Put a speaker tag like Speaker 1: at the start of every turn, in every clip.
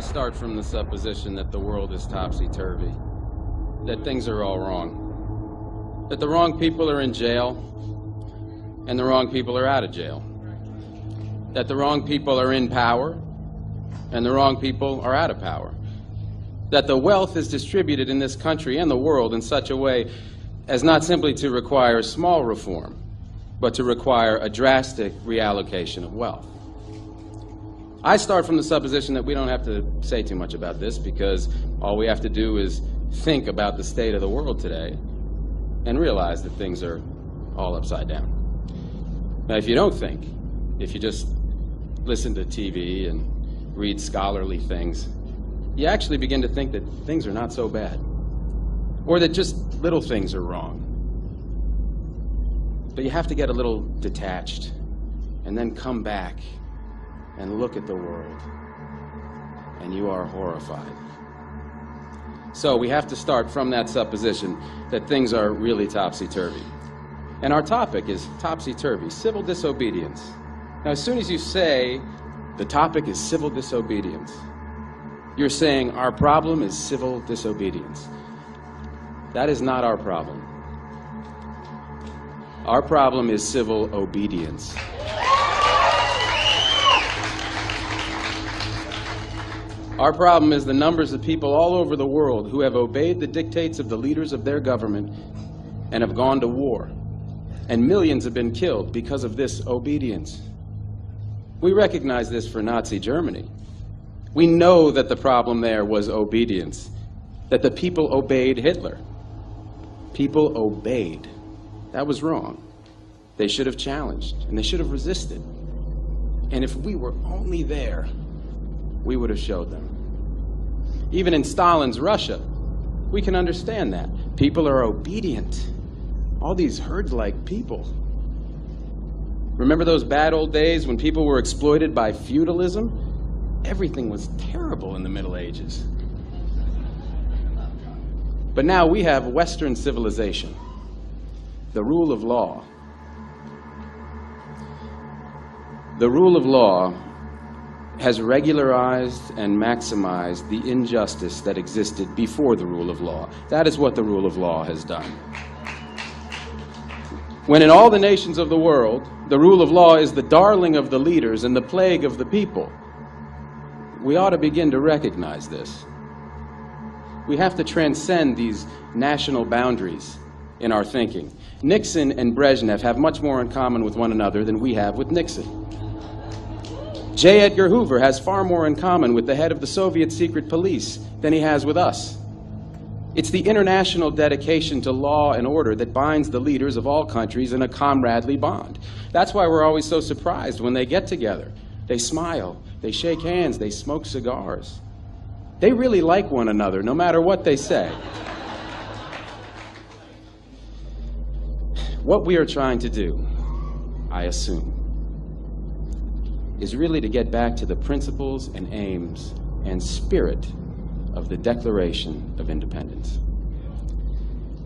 Speaker 1: start from the supposition that the world is topsy-turvy, that things are all wrong, that the wrong people are in jail and the wrong people are out of jail, that the wrong people are in power and the wrong people are out of power, that the wealth is distributed in this country and the world in such a way as not simply to require small reform, but to require a drastic reallocation of wealth. I start from the supposition that we don't have to say too much about this, because all we have to do is think about the state of the world today and realize that things are all upside down. Now, if you don't think, if you just listen to TV and read scholarly things, you actually begin to think that things are not so bad, or that just little things are wrong. But you have to get a little detached and then come back and look at the world, and you are horrified. So we have to start from that supposition that things are really topsy-turvy. And our topic is topsy-turvy, civil disobedience. Now, as soon as you say the topic is civil disobedience, you're saying our problem is civil disobedience. That is not our problem. Our problem is civil obedience. Our problem is the numbers of people all over the world who have obeyed the dictates of the leaders of their government and have gone to war. And millions have been killed because of this obedience. We recognize this for Nazi Germany. We know that the problem there was obedience, that the people obeyed Hitler. People obeyed. That was wrong. They should have challenged, and they should have resisted. And if we were only there, we would have showed them. Even in Stalin's Russia, we can understand that. People are obedient. All these herd-like people. Remember those bad old days when people were exploited by feudalism? Everything was terrible in the Middle Ages. But now we have Western civilization, the rule of law. The rule of law has regularized and maximized the injustice that existed before the rule of law. That is what the rule of law has done. When in all the nations of the world, the rule of law is the darling of the leaders and the plague of the people, we ought to begin to recognize this. We have to transcend these national boundaries in our thinking. Nixon and Brezhnev have much more in common with one another than we have with Nixon. J. Edgar Hoover has far more in common with the head of the Soviet secret police than he has with us. It's the international dedication to law and order that binds the leaders of all countries in a comradely bond. That's why we're always so surprised when they get together. They smile, they shake hands, they smoke cigars. They really like one another, no matter what they say. What we are trying to do, I assume, is really to get back to the principles and aims and spirit of the Declaration of Independence.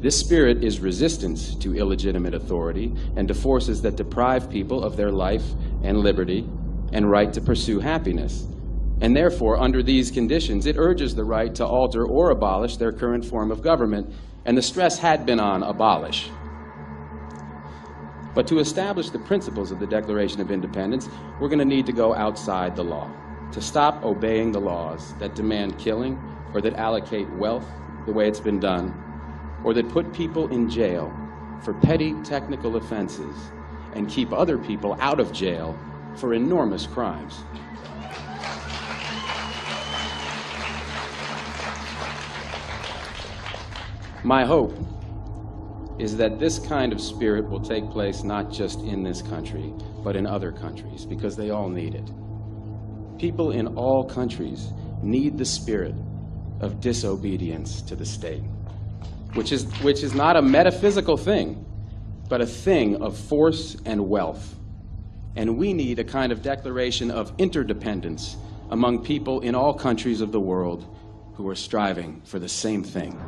Speaker 1: This spirit is resistance to illegitimate authority and to forces that deprive people of their life and liberty and right to pursue happiness. And therefore, under these conditions, it urges the right to alter or abolish their current form of government, and the stress had been on abolish. But to establish the principles of the Declaration of Independence, we're going to need to go outside the law, to stop obeying the laws that demand killing or that allocate wealth the way it's been done, or that put people in jail for petty technical offenses and keep other people out of jail for enormous crimes. My hope is that this kind of spirit will take place not just in this country, but in other countries, because they all need it. People in all countries need the spirit of disobedience to the state, which is not a metaphysical thing, but a thing of force and wealth. And we need a kind of declaration of interdependence among people in all countries of the world who are striving for the same thing.